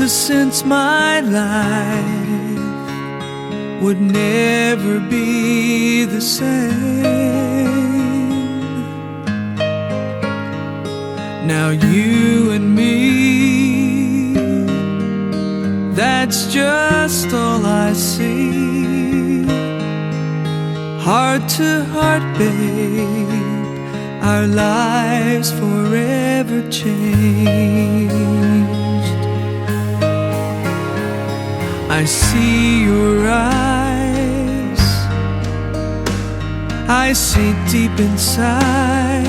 ever since my life would never be the same. Now you and me, that's just all I see. Heart to heart, babe, our lives forever changed. I see your eyes, I see deep inside,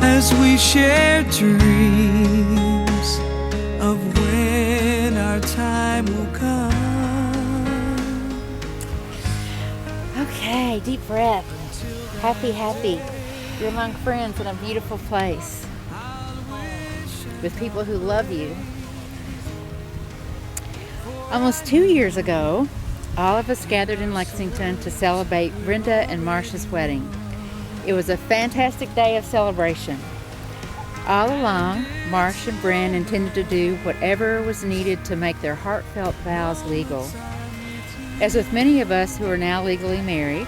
as we share dreams of when our time will come. Okay, deep breath. Happy, happy. You're among friends in a beautiful place with people who love you. Almost 2 years ago, all of us gathered in Lexington to celebrate Brenda and Marsha's wedding. It was a fantastic day of celebration. All along, Marsha and Brenda intended to do whatever was needed to make their heartfelt vows legal. As with many of us who are now legally married,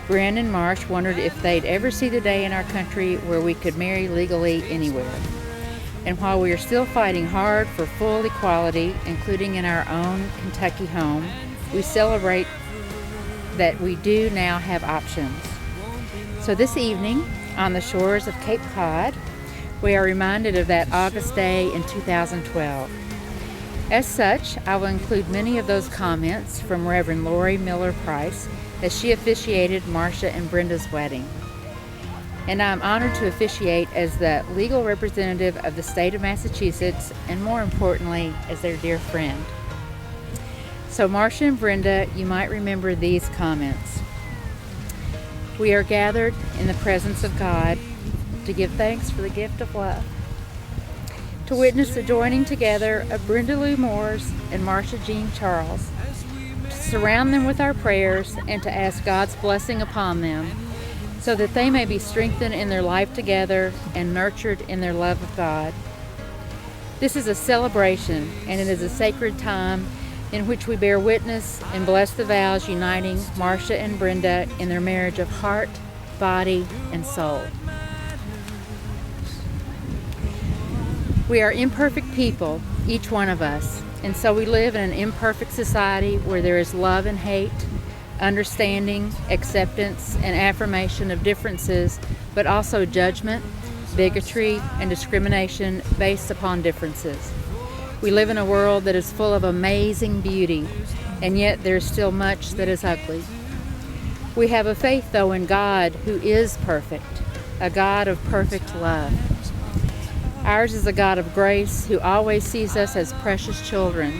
Brenda and Marsh wondered if they'd ever see the day in our country where we could marry legally anywhere. And while we are still fighting hard for full equality, including in our own Kentucky home, we celebrate that we do now have options. So this evening, on the shores of Cape Cod, we are reminded of that August day in 2012. As such, I will include many of those comments from Reverend Lori Miller Price as she officiated Marsha and Brenda's wedding. And I'm honored to officiate as the legal representative of the state of Massachusetts, and more importantly, as their dear friend. So Marsha and Brenda, you might remember these comments. We are gathered in the presence of God to give thanks for the gift of love, to witness the joining together of Brenda Lou Moors and Marsha Jean Charles, to surround them with our prayers and to ask God's blessing upon them so that they may be strengthened in their life together and nurtured in their love of God. This is a celebration, and it is a sacred time in which we bear witness and bless the vows uniting Marsha and Brenda in their marriage of heart, body, and soul. We are imperfect people, each one of us, and so we live in an imperfect society where there is love and hate, understanding, acceptance, and affirmation of differences, but also judgment, bigotry, and discrimination based upon differences. We live in a world that is full of amazing beauty, and yet there is still much that is ugly. We have a faith, though, in God who is perfect, a God of perfect love. Ours is a God of grace who always sees us as precious children,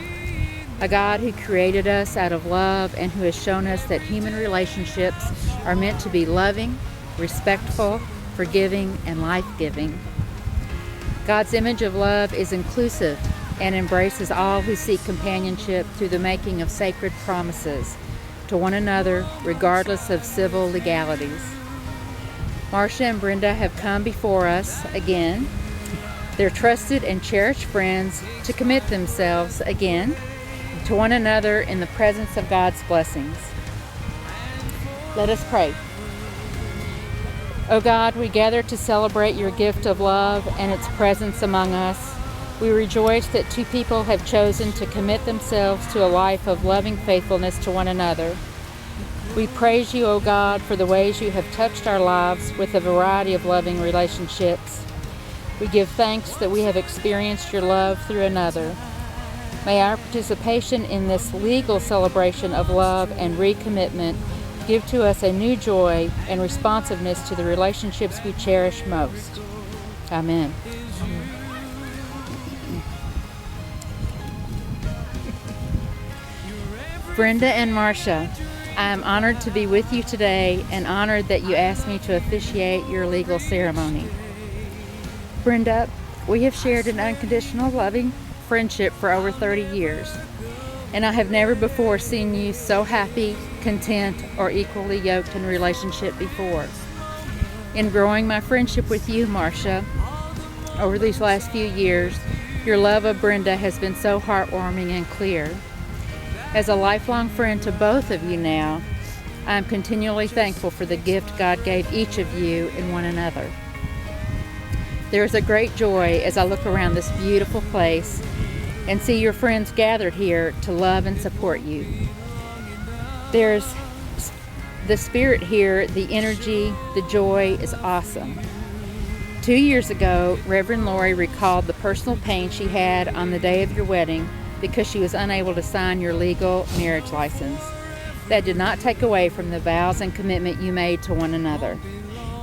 a God who created us out of love and who has shown us that human relationships are meant to be loving, respectful, forgiving, and life-giving. God's image of love is inclusive and embraces all who seek companionship through the making of sacred promises to one another, regardless of civil legalities. Marsha and Brenda have come before us again, their trusted and cherished friends, to commit themselves again to one another in the presence of God's blessings. Let us pray. O God, we gather to celebrate your gift of love and its presence among us. We rejoice that two people have chosen to commit themselves to a life of loving faithfulness to one another. We praise you, O God, for the ways you have touched our lives with a variety of loving relationships. We give thanks that we have experienced your love through another. May our participation in this legal celebration of love and recommitment give to us a new joy and responsiveness to the relationships we cherish most. Amen. Brenda and Marsha, I am honored to be with you today and honored that you asked me to officiate your legal ceremony. Brenda, we have shared an unconditional, loving friendship for over 30 years, and I have never before seen you so happy, content, or equally yoked in a relationship before. In growing my friendship with you, Marsha, over these last few years, Your love of Brenda has been so heartwarming and clear. As a lifelong friend to both of you now, I am continually thankful for the gift God gave each of you in one another. There is a great joy as I look around this beautiful place and see your friends gathered here to love and support you. There's the spirit here, the energy, the joy is awesome. 2 years ago, Reverend Lori recalled the personal pain she had on the day of your wedding because she was unable to sign your legal marriage license. That did not take away from the vows and commitment you made to one another.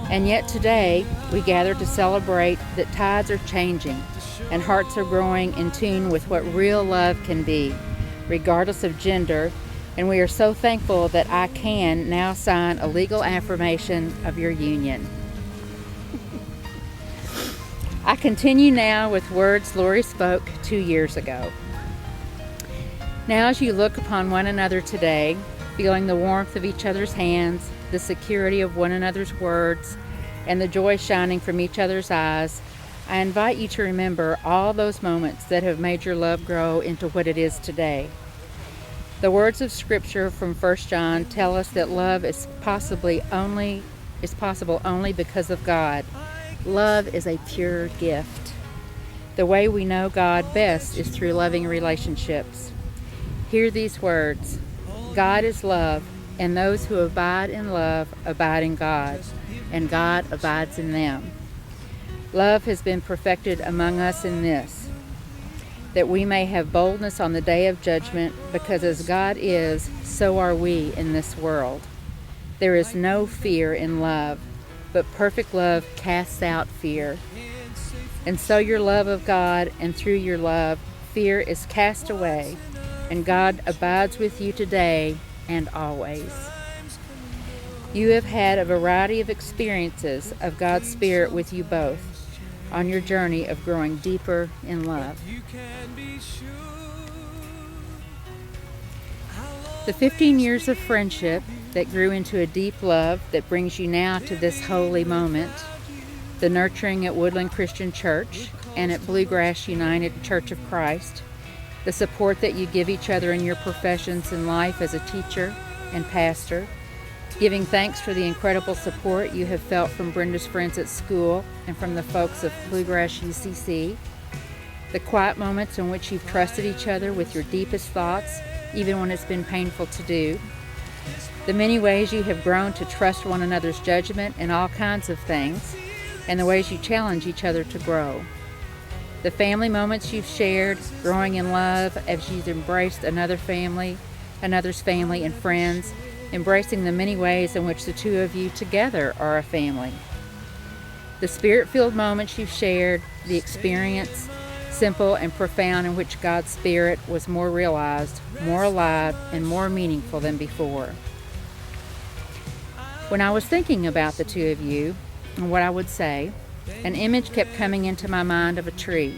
And yet today, we gather to celebrate that tides are changing and hearts are growing in tune with what real love can be, regardless of gender, and we are so thankful that I can now sign a legal affirmation of your union. I continue now with words Lori spoke 2 years ago. Now as you look upon one another today, feeling the warmth of each other's hands, the security of one another's words, and the joy shining from each other's eyes, I invite you to remember all those moments that have made your love grow into what it is today. The words of Scripture from 1 John tell us that love is possible only because of God. Love is a pure gift. The way we know God best is through loving relationships. Hear these words: God is love, and those who abide in love abide in God, and God abides in them. Love has been perfected among us in this, that we may have boldness on the day of judgment, because as God is, so are we in this world. There is no fear in love, but perfect love casts out fear. And so your love of God, and through your love, fear is cast away, and God abides with you today and always. You have had a variety of experiences of God's Spirit with you both on your journey of growing deeper in love. The 15 years of friendship that grew into a deep love that brings you now to this holy moment, the nurturing at Woodland Christian Church and at Bluegrass United Church of Christ, the support that you give each other in your professions in life as a teacher and pastor, giving thanks for the incredible support you have felt from Brenda's friends at school and from the folks of Bluegrass UCC, the quiet moments in which you've trusted each other with your deepest thoughts, even when it's been painful to do, the many ways you have grown to trust one another's judgment in all kinds of things, and the ways you challenge each other to grow. The family moments you've shared, growing in love as you've embraced another's family and friends, embracing the many ways in which the two of you together are a family. The spirit-filled moments you've shared, the experience, simple and profound, in which God's Spirit was more realized, more alive, and more meaningful than before. When I was thinking about the two of you and what I would say, an image kept coming into my mind of a tree,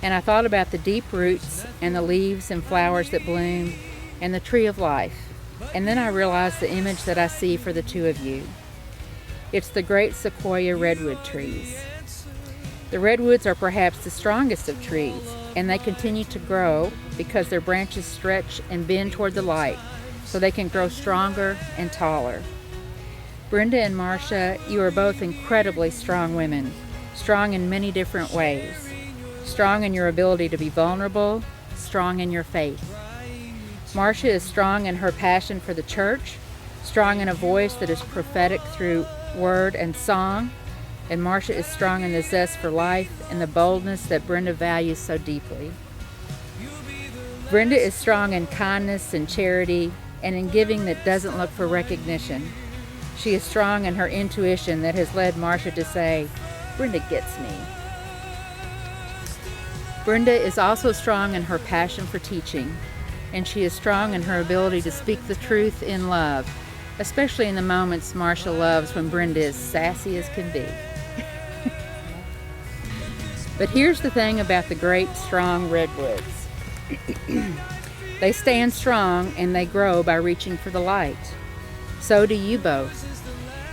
and I thought about the deep roots and the leaves and flowers that bloom and the tree of life. And then I realized the image that I see for the two of you. It's the great sequoia redwood trees. The redwoods are perhaps the strongest of trees, and they continue to grow because their branches stretch and bend toward the light, so they can grow stronger and taller. Brenda and Marsha, you are both incredibly strong women, strong in many different ways. Strong in your ability to be vulnerable, strong in your faith. Marsha is strong in her passion for the church, strong in a voice that is prophetic through word and song, and Marsha is strong in the zest for life and the boldness that Brenda values so deeply. Brenda is strong in kindness and charity and in giving that doesn't look for recognition. She is strong in her intuition that has led Marsha to say, "Brenda gets me." Brenda is also strong in her passion for teaching, and she is strong in her ability to speak the truth in love, especially in the moments Marsha loves when Brenda is sassy as can be. But here's the thing about the great, strong redwoods. They stand strong and they grow by reaching for the light. So do you both.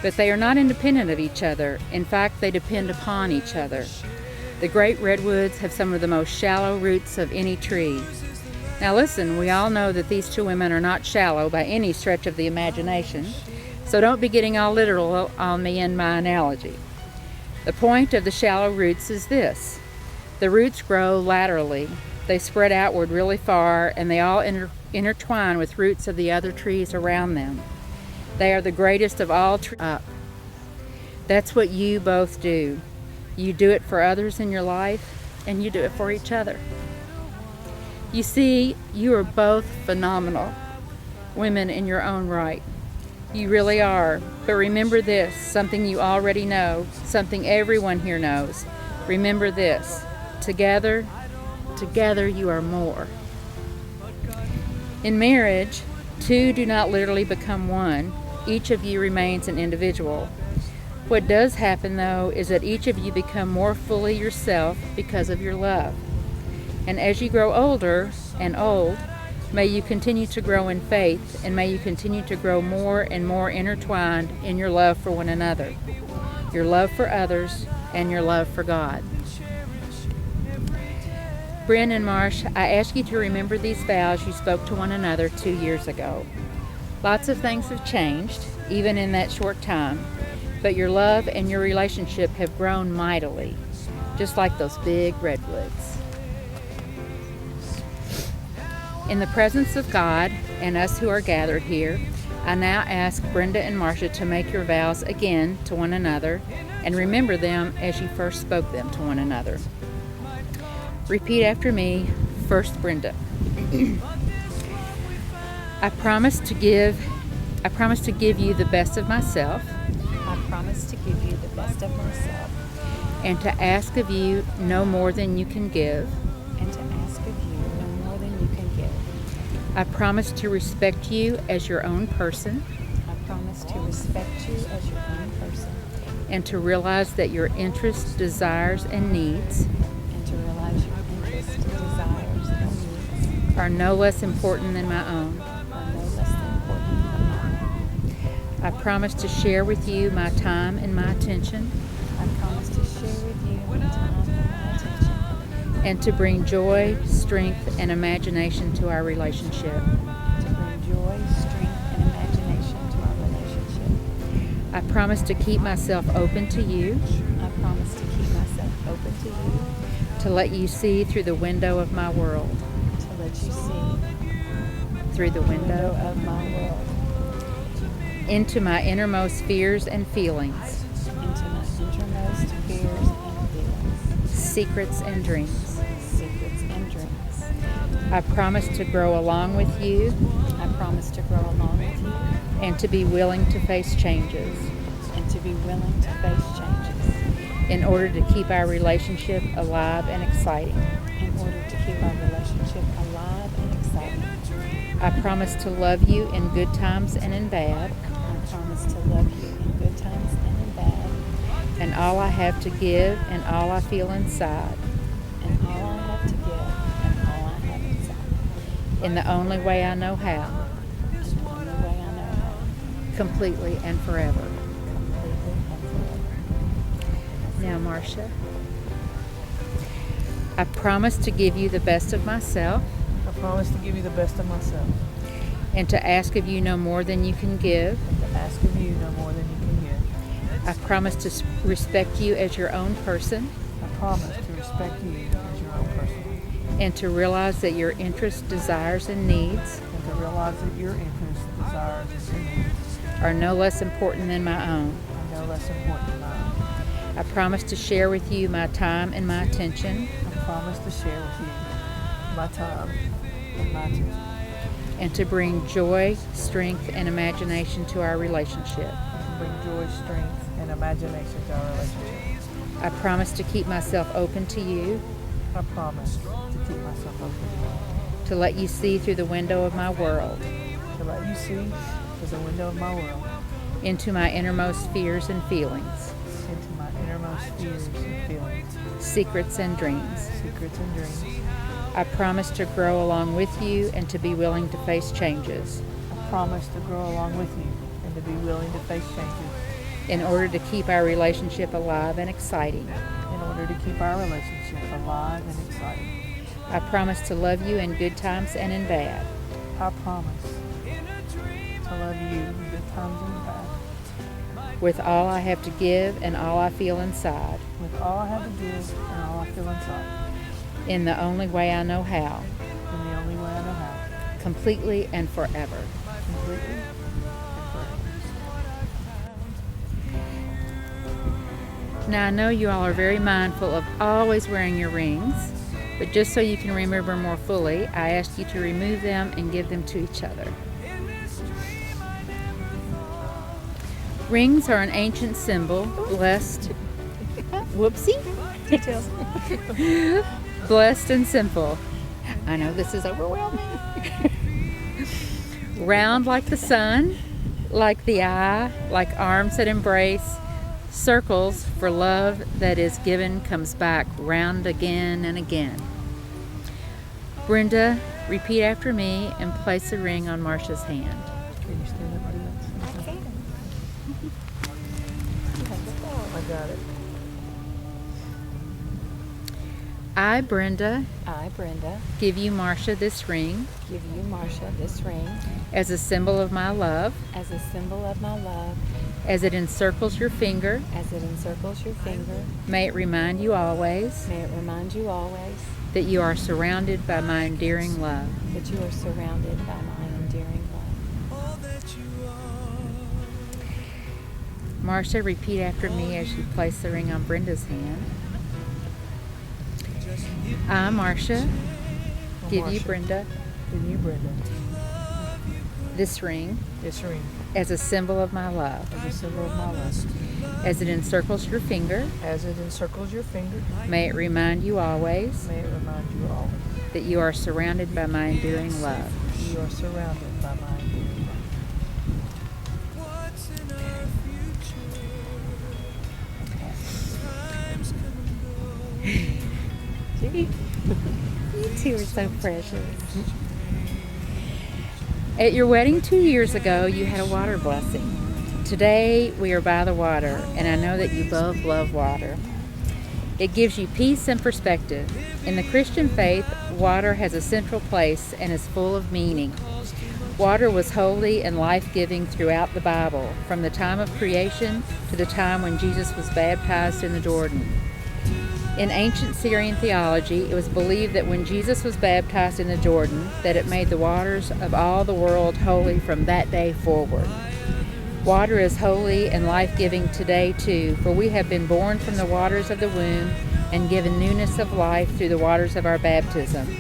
But they are not independent of each other. In fact, they depend upon each other. The great redwoods have some of the most shallow roots of any tree. Now listen, we all know that these two women are not shallow by any stretch of the imagination, so don't be getting all literal on me in my analogy. The point of the shallow roots is this. The roots grow laterally. They spread outward really far, and they all intertwine with roots of the other trees around them. They are the greatest of all trees up. That's what you both do. You do it for others in your life, and you do it for each other. You see, you are both phenomenal women in your own right. You really are. But remember this, something you already know, something everyone here knows. Remember this, together you are more. In marriage, two do not literally become one. Each of you remains an individual. What does happen, though, is that each of you become more fully yourself because of your love. And as you grow older and old, may you continue to grow in faith, and may you continue to grow more and more intertwined in your love for one another, your love for others, and your love for God. Bryn and Marsh, I ask you to remember these vows you spoke to one another 2 years ago. Lots of things have changed, even in that short time, but your love and your relationship have grown mightily, just like those big redwoods. In the presence of God and us who are gathered here, I now ask Brenda and Marsha to make your vows again to one another and remember them as you first spoke them to one another. Repeat after me. First, Brenda. I promise to give you the best of myself. I promise to give you the best of myself. And to ask of you no more than you can give. And to ask of you no more than you can give. I promise to respect you as your own person. I promise to respect you as your own person. And to realize that your interests, desires, and needs And to realize your interests, desires, and needs are no less important than my own. are no less than important than mine. I promise to share with you my time and my attention. I promise to share with you my time and my attention. And to bring joy, strength, and imagination to our relationship. To bring joy, strength, and imagination to our relationship. I promise to keep myself open to you. I promise to keep myself open to you. To let you see through the window of my world. To let you see Through the window. of my world. Into my innermost fears and feelings. Into my innermost fears and feelings. Secrets and dreams. Secrets and dreams. I promise to grow along with you. I promise to grow along with you. And to be willing to face changes. And to be willing to face changes. In order to keep our relationship alive and exciting. In order to keep our relationship alive and exciting. I promise to love you in good times and in bad. I promise to love you in good times and in bad. And all I have to give and all I feel inside. And all I have to give and all I have inside. In the only way I know how. In the only way I know how. Completely and forever. Completely and forever. Now, Marsha, I promise to give you the best of myself. I promise to give you the best of myself. And to ask of you no more than you can give. And to ask of you no more than you can give. I promise to respect you as your own person. I promise to respect you as your own person. And to realize that your interests, desires, and needs And to realize that your interests, desires, and your needs are no less important than my own. are no less important than mine. I promise to share with you my time and my attention. I promise to share with you my time and my attention. And to bring joy, strength, and imagination to our relationship. And to bring joy, strength, and imagination to our relationship. I promise to keep myself open to you. I promise to keep myself open to To let you see through the window of my world. you. To let you see through the window of my world. Into my innermost fears and feelings. Into my innermost fears and feelings. Secrets and dreams. Secrets and dreams. I promise to grow along with you and to be willing to face changes. I promise to grow along with you and to be willing to face changes In order to keep our relationship alive and exciting. in order order to keep our relationship alive and exciting. I promise to love you in good times and in bad. I promise to love you in good times and bad. With all I have to give and all I feel inside. With all I have to give and all I feel inside. In the only way I know how. In the only way I know how. Completely and forever. Completely and forever. Now I know you all are very mindful of always wearing your rings, but just so you can remember more fully, I ask you to remove them and give them to each other. Rings are an ancient symbol, blessed, whoopsie, Details. blessed and simple. I know this is overwhelming. Round like the sun, like the eye, like arms that embrace, circles for love that is given comes back round again and again. Brenda, repeat after me and place a ring on Marsha's hand. Can you stand up to that? I can. I got it. I, Brenda, I, Brenda, give you, Marsha, this ring give you, Marsha, this ring as a symbol of my love, as a symbol of my love, as it encircles your finger. as it encircles your finger. May it remind you always May it remind you always that you are surrounded by my endearing love. that you are surrounded by my endearing love. Marsha, repeat after me as you place the ring on Brenda's hand. I, Marsha, give you, Marsha, Brenda, give you, Brenda, this ring this ring as a symbol of my love, as a symbol of my love. as it encircles your finger. As it encircles your finger, May it remind you always may it remind you always that you are surrounded by my enduring love. you are surrounded by my endearing love. You two are so precious. At your wedding 2 years ago, you had a water blessing. Today, we are by the water, and I know that you both love water. It gives you peace and perspective. In the Christian faith, water has a central place and is full of meaning. Water was holy and life-giving throughout the Bible, from the time of creation to the time when Jesus was baptized in the Jordan. In ancient Syrian theology, it was believed that when Jesus was baptized in the Jordan, that it made the waters of all the world holy from that day forward. Water is holy and life-giving today too, for we have been born from the waters of the womb and given newness of life through the waters of our baptism.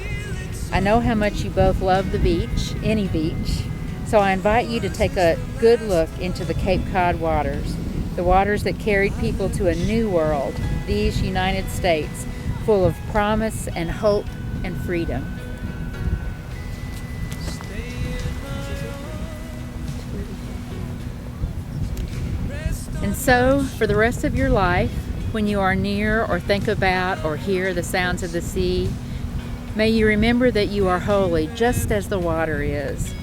I know how much you both love the beach, any beach, so I invite you to take a good look into the Cape Cod waters, the waters that carried people to a new world, these United States, full of promise and hope and freedom. And so, for the rest of your life, when you are near or think about or hear the sounds of the sea, may you remember that you are holy, just as the water is.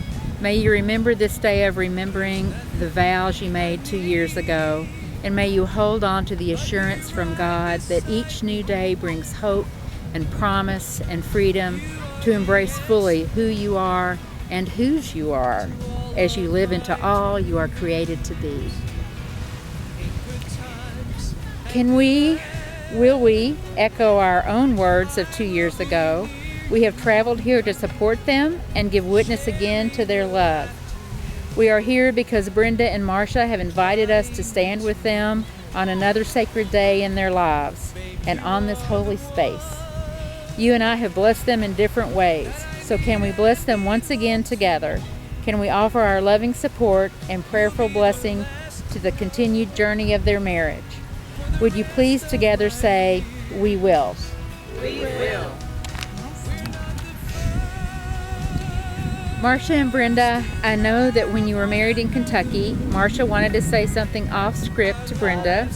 May you remember this day of remembering the vows you made 2 years ago, and may you hold on to the assurance from God that each new day brings hope and promise and freedom to embrace fully who you are and whose you are as you live into all you are created to be. Will we echo our own words of 2 years ago? We have traveled here to support them and give witness again to their love. We are here because Brenda and Marsha have invited us to stand with them on another sacred day in their lives and on this holy space. You and I have blessed them in different ways, so can we bless them once again together? Can we offer our loving support and prayerful blessing to the continued journey of their marriage? Would you please together say, "We will"? We will. Marsha and Brenda, I know that when you were married in Kentucky, Marsha wanted to say something off script to Brenda,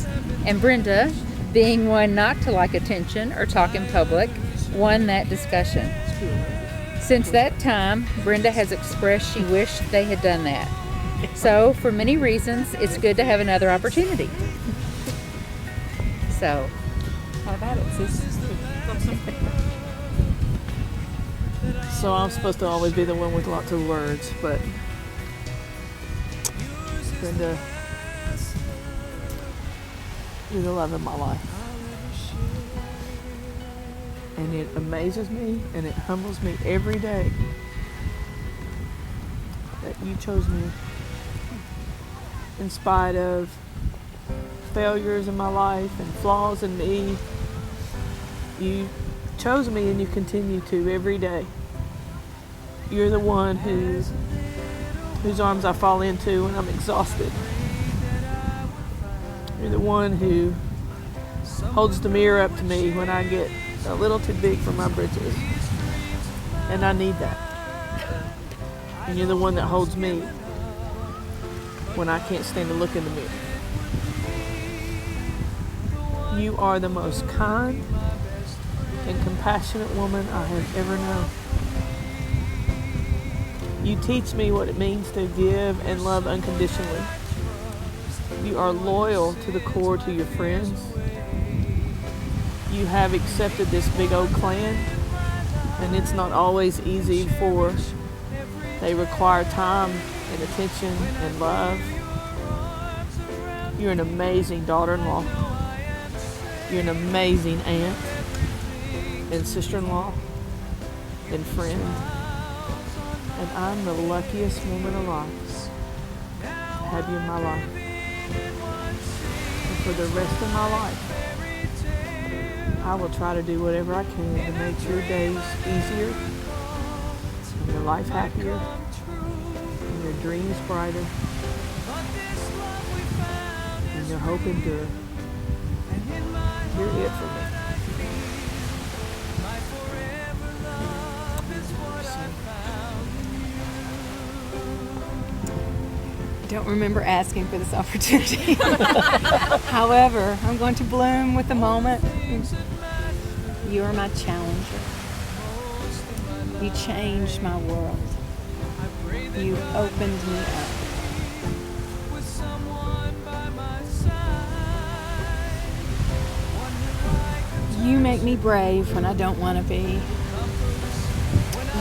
and Brenda, being one not to like attention or talk in public, won that discussion. Since that time, Brenda has expressed she wished they had done that. So, for many reasons, it's good to have another opportunity. So, Have at it, sis. So I'm supposed to always be the one with lots of words, but Brenda, you're the love of my life. And it amazes me and it humbles me every day that you chose me in spite of failures in my life and flaws in me. You chose me and you continue to every day. You're the one whose arms I fall into when I'm exhausted. You're the one who holds the mirror up to me when I get a little too big for my britches. And I need that. And you're the one that holds me when I can't stand to look in the mirror. You are the most kind and compassionate woman I have ever known. You teach me what it means to give and love unconditionally. You are loyal to the core to your friends. You have accepted this big old clan, and it's not always easy for. They require time and attention and love. You're an amazing daughter-in-law. You're an amazing aunt and sister-in-law and friend. And I'm the luckiest woman alive to have you in my life. And for the rest of my life, I will try to do whatever I can to make your days easier, and your life happier, and your dreams brighter, and your hope endure. You're it for me. I don't remember asking for this opportunity. However, I'm going to bloom with the moment. You are my challenger. You changed my world. You opened me up. You make me brave when I don't want to be.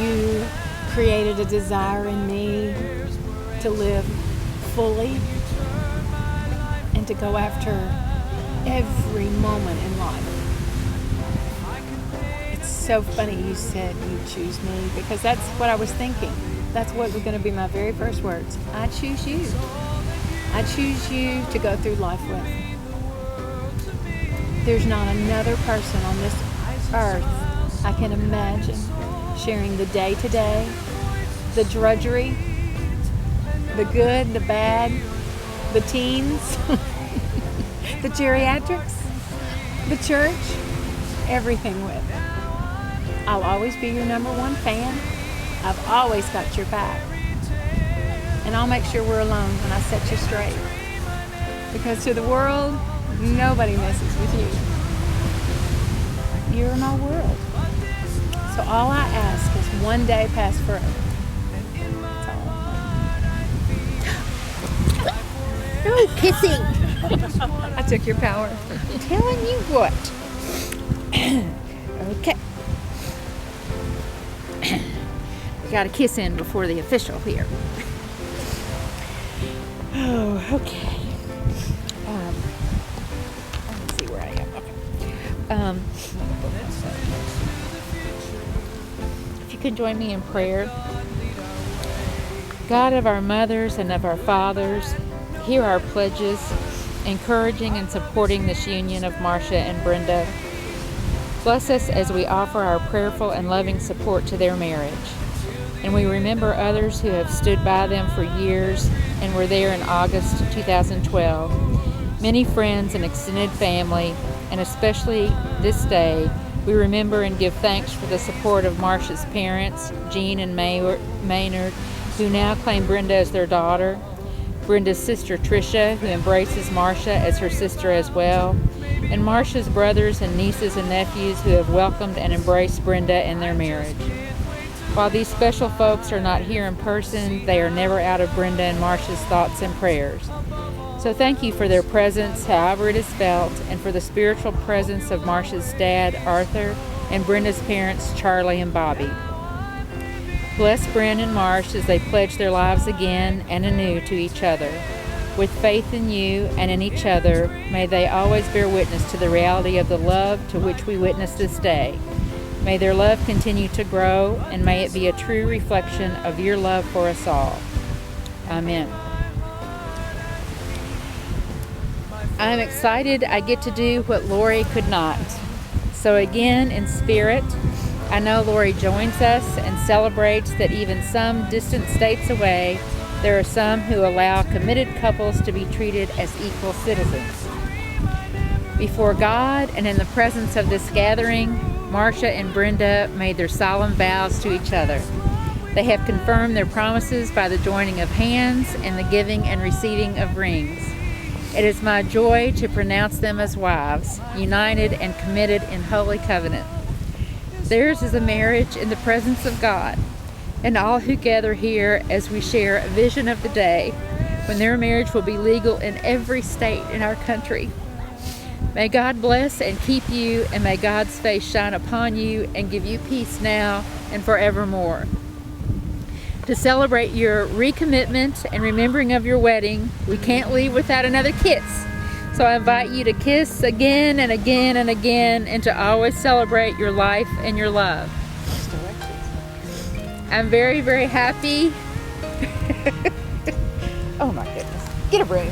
You created a desire in me to live fully and to go after every moment in life. It's so funny you said you choose me, because that's what I was thinking. That's what was going to be my very first words. I choose you. I choose you to go through life with. There's not another person on this earth I can imagine sharing the day-to-day, the drudgery, the good, the bad, the teens, the geriatrics, the church, everything with. I'll always be your number one fan. I've always got your back. And I'll make sure we're alone when I set you straight. Because to the world, nobody messes with you. You're my world. So all I ask is one day past forever. That's all. No kissing. I took your power. I'm telling you what. Okay. We got a kiss in before the official here. Oh, okay. Let's see where I am. Okay. If you could join me in prayer. God of our mothers and of our fathers, hear our pledges, encouraging and supporting this union of Marsha and Brenda. Bless us as we offer our prayerful and loving support to their marriage. And we remember others who have stood by them for years and were there in August 2012. Many friends and extended family, and especially this day, we remember and give thanks for the support of Marsha's parents, Jean and Maynard, who now claim Brenda as their daughter, Brenda's sister Tricia, who embraces Marsha as her sister as well, and Marsha's brothers and nieces and nephews who have welcomed and embraced Brenda and their marriage. While these special folks are not here in person, they are never out of Brenda and Marsha's thoughts and prayers. So thank you for their presence, however it is felt, and for the spiritual presence of Marsha's dad, Arthur, and Brenda's parents, Charlie and Bobby. Bless Bryn and Marsh as they pledge their lives again and anew to each other. With faith in you and in each other, may they always bear witness to the reality of the love to which we witness this day. May their love continue to grow, and may it be a true reflection of your love for us all. Amen. I'm excited I get to do what Lori could not. So again, in spirit, I know Lori joins us and celebrates that even some distant states away, there are some who allow committed couples to be treated as equal citizens. Before God and in the presence of this gathering, Marsha and Brenda made their solemn vows to each other. They have confirmed their promises by the joining of hands and the giving and receiving of rings. It is my joy to pronounce them as wives, united and committed in holy covenant. Theirs is a marriage in the presence of God, and all who gather here as we share a vision of the day when their marriage will be legal in every state in our country. May God bless and keep you, and may God's face shine upon you and give you peace now and forevermore. To celebrate your recommitment and remembering of your wedding, we can't leave without another kiss. So I invite you to kiss again and again and again, and to always celebrate your life and your love. I'm very, very happy. Oh my goodness. Get a broom.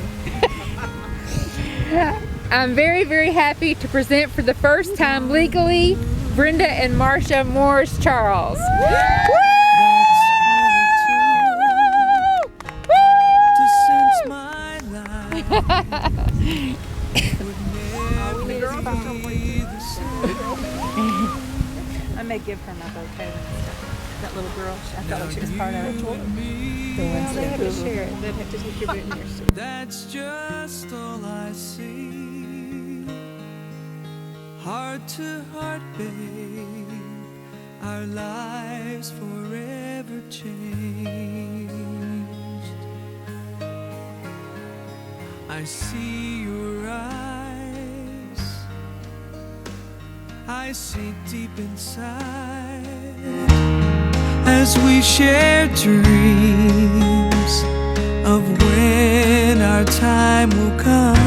I'm very, very happy to present for the first time legally Brenda and Marsha Moors-Charles. I may give her my bouquet. That little girl, I felt like she was part of it. The ones they have to share it. They'd have to take your boot in your suit. That's just all I see. Heart to heart, babe, our lives forever changed. I see your eyes, I see deep inside, as we share dreams of when our time will come.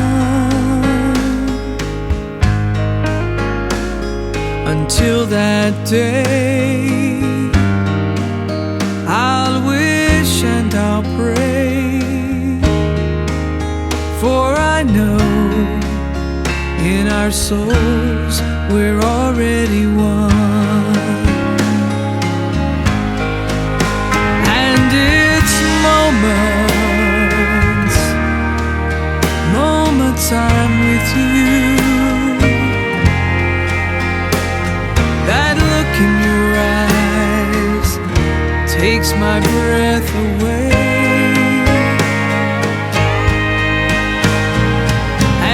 Until that day, I'll wish and I'll pray, for I know in our souls we're already one. And it's moments I'm with you, that look in your eyes takes my breath away.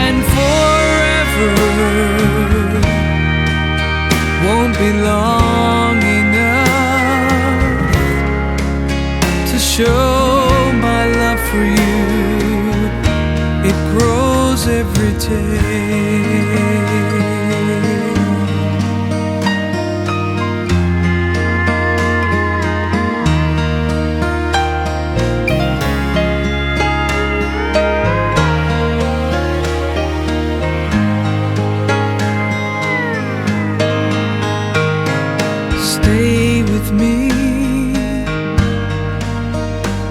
And forever won't be long enough to show my love for you. It grows every day.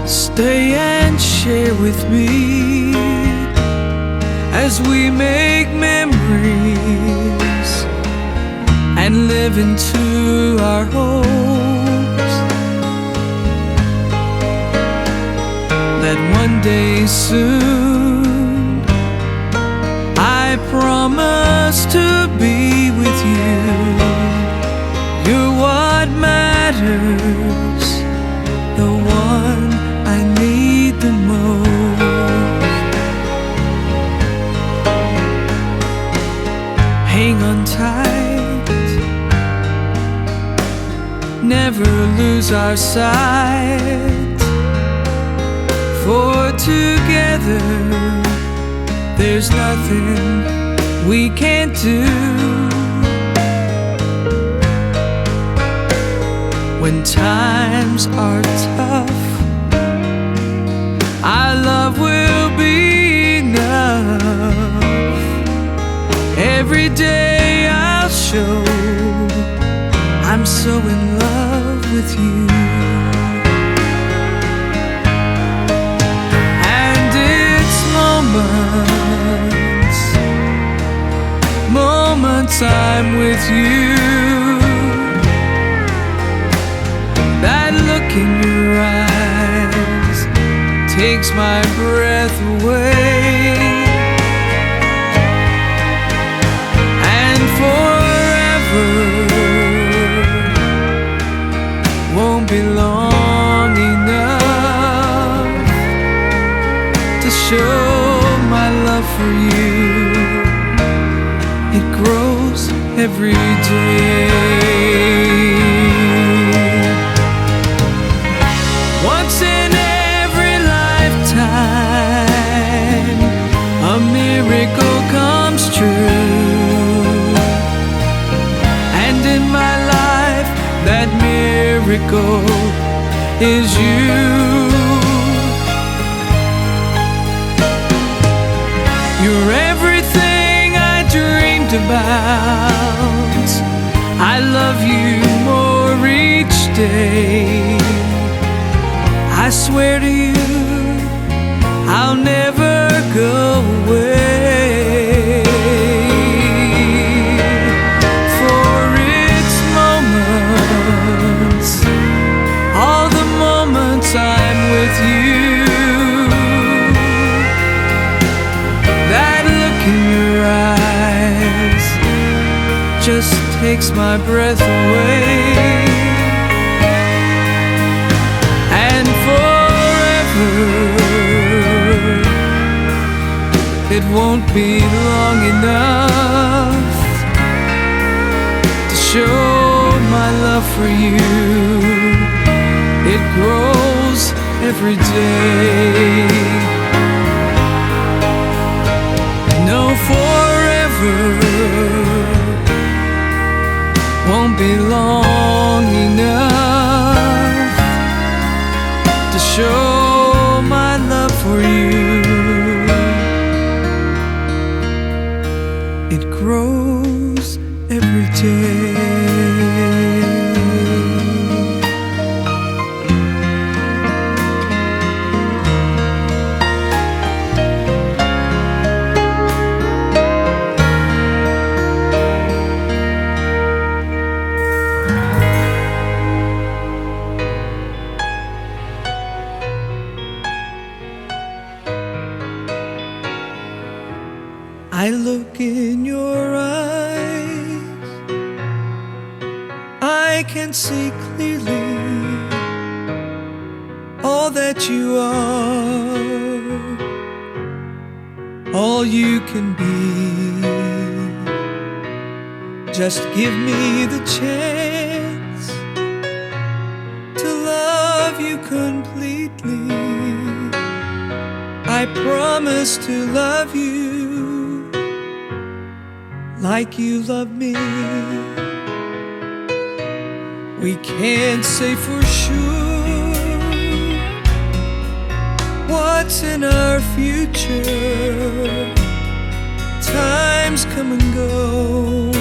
Stay and share with me as we make memories and live into our hopes that one day soon I promise to be with you. You're what matters, the one I need the most. Hang on tight, never lose our sight, for together there's nothing we can't do. When times are tough, our love will be enough. Every day I'll show I'm so in love with you. And it's moments I'm with you, that look in your eyes takes my breath away. And forever won't be long enough to show my love for you. It grows every day. Once in every lifetime, a miracle comes true. And in my life, that miracle is you. You're everything I dreamed about. I love you more each day. I swear to you, I'll never go away. For it's moments, all the moments I'm with you, that look in your eyes just takes my breath away. And forever, it won't be long enough to show my love for you. It grows every day. No, forever won't be long enough to show my love for you. It grows every day. I look in your eyes, I can see clearly all that you are, all you can be. Just give me the chance to love you completely. I promise to love you like you love me. We can't say for sure what's in our future. Times come and go,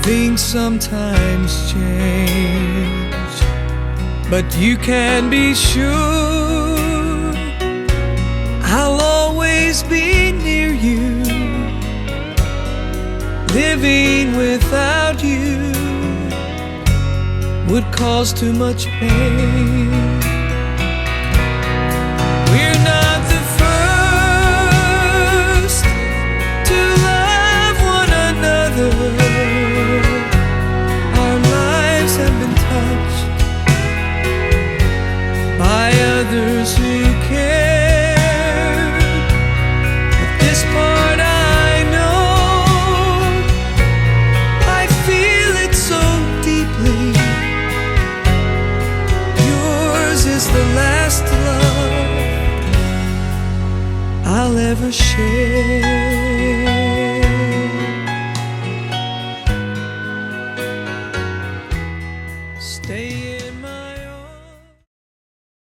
things sometimes change, but you can be sure I'll always be near you. Living without you would cause too much pain. We're not the first to love one another. Our lives have been touched by others who cared. But this part I know, I feel it so deeply. it's the last love I'll ever share.